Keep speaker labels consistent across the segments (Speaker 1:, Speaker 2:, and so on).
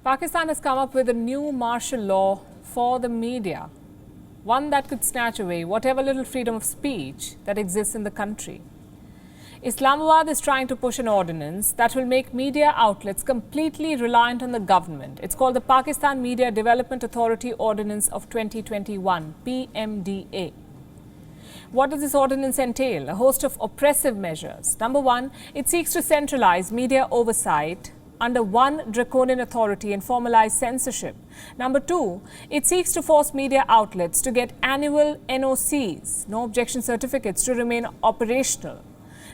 Speaker 1: Pakistan has come up with a new martial law for the media, one that could snatch away whatever little freedom of speech that exists in the country. Islamabad is trying to push an ordinance that will make media outlets completely reliant on the government. It's called the Pakistan Media Development Authority Ordinance of 2021, PMDA. What does this ordinance entail? A host of oppressive measures. Number one, it seeks to centralize media oversight under one draconian authority and formalize censorship. Number two, it seeks to force media outlets to get annual NOCs, no objection certificates, to remain operational.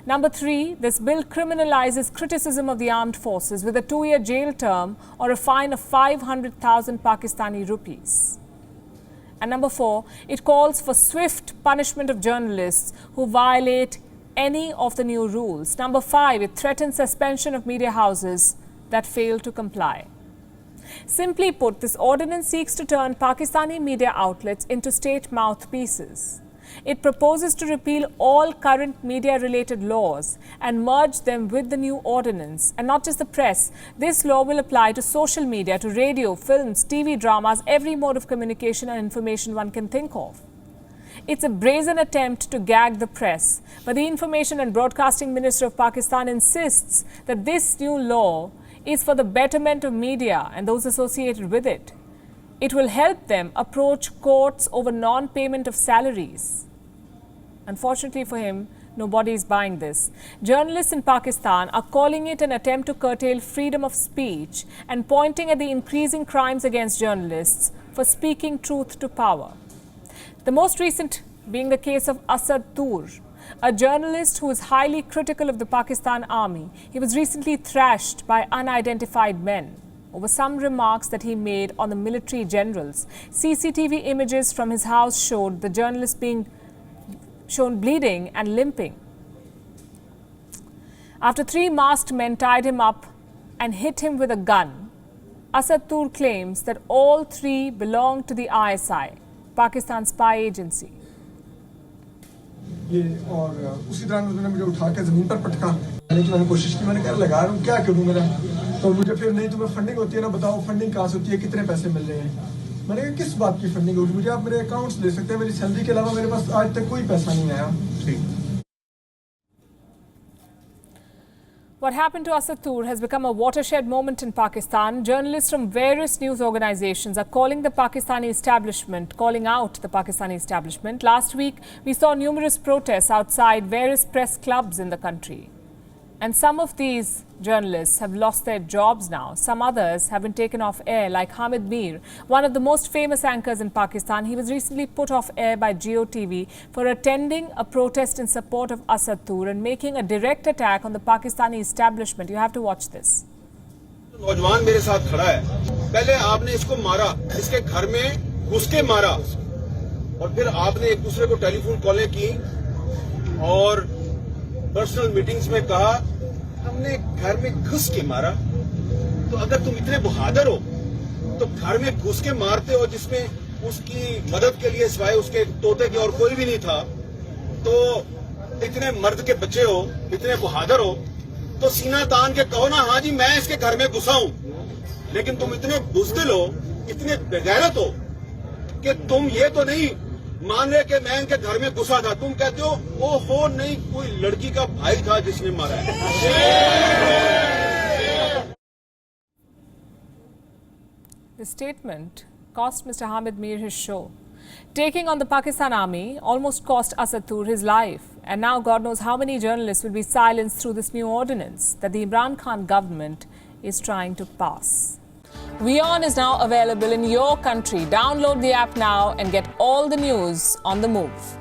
Speaker 1: Number three, this bill criminalizes criticism of the armed forces with a 2-year jail term or a fine of 500,000 Pakistani rupees. And number four, it calls for swift punishment of journalists who violate any of the new rules. Number five, it threatens suspension of media houses that fail to comply. Simply put, this ordinance seeks to turn Pakistani media outlets into state mouthpieces. It proposes to repeal all current media-related laws and merge them with the new ordinance. And not just the press, this law will apply to social media, to radio, films, TV dramas, every mode of communication and information one can think of. It's a brazen attempt to gag the press, but the Information and Broadcasting Minister of Pakistan insists that this new law is for the betterment of media and those associated with it. It will help them approach courts over non-payment of salaries. Unfortunately for him, nobody is buying this. Journalists in Pakistan are calling it an attempt to curtail freedom of speech and pointing at the increasing crimes against journalists for speaking truth to power. The most recent being the case of Asad Tur, a journalist who is highly critical of the Pakistan army. He was recently thrashed by unidentified men over some remarks that he made on the military generals. CCTV images from his house showed the journalist being shown bleeding and limping. After 3 masked men tied him up and hit him with a gun, Asad Tur claims that all 3 belong to the ISI, Pakistan spy agency.
Speaker 2: ये और उसी तरह उन्होंने मुझे उठा के ज़मीन पर पटका। मैंने कोशिश की, मैंने कहा लगा रहा हूँ, क्या करूँ मेरा, तो मुझे फिर नहीं तुम्हें फंडिंग होती है ना, बताओ फंडिंग कहाँ से होती है, कितने पैसे मिल रहे हैं। मैंने कहा किस बात की फंडिंग होगी, मुझे आप मेरे अकाउंट्स दे सकते हैं, मेरी सैलरी के अलावा मेरे पास आज तक कोई पैसा नहीं आया।
Speaker 1: What happened to Asad Tur has become a watershed moment in Pakistan. Journalists from various news organizations are calling out the Pakistani establishment. Last week, we saw numerous protests outside various press clubs in the country. And some of these journalists have lost their jobs now. Some others have been taken off air, like Hamid Mir, one of the most famous anchors in Pakistan. He was recently put off air by GeoTV for attending a protest in support of Asad Tur and making a direct attack on the Pakistani establishment. You have to watch this.
Speaker 3: नौजवान मेरे साथ खड़ा है, पहले आपने इसको मारा, इसके घर में घुस के मारा, और फिर आपने एक दूसरे को टेलीफोन कॉलें की और पर्सनल मीटिंग्स में कहा हमने घर में घुस के मारा। तो अगर तुम इतने बहादुर हो तो घर में घुस के मारते हो जिसमें उसकी मदद के लिए सिवाय उसके तोते के और कोई भी नहीं था, तो इतने मर्द के बच्चे हो, इतने बहादुर हो, तो सीना तान के कहो ना, हाँ जी मैं इसके घर में घुसा हूं। लेकिन तुम इतने बुज़दिल हो, इतने बेगैरत हो कि तुम ये तो नहीं मान रहे कि मैं इनके घर में घुसा था, तुम कहते हो ओहो नहीं, कोई लड़की का भाई था जिसने मारा है।
Speaker 1: The statement cost Mr. Hamid Mir his show. Taking on the Pakistan army almost cost Asad Tur his life. And now God knows how many journalists will be silenced through this new ordinance that the Imran Khan government is trying to pass. WION is now available in your country. Download the app now and get all the news on the move.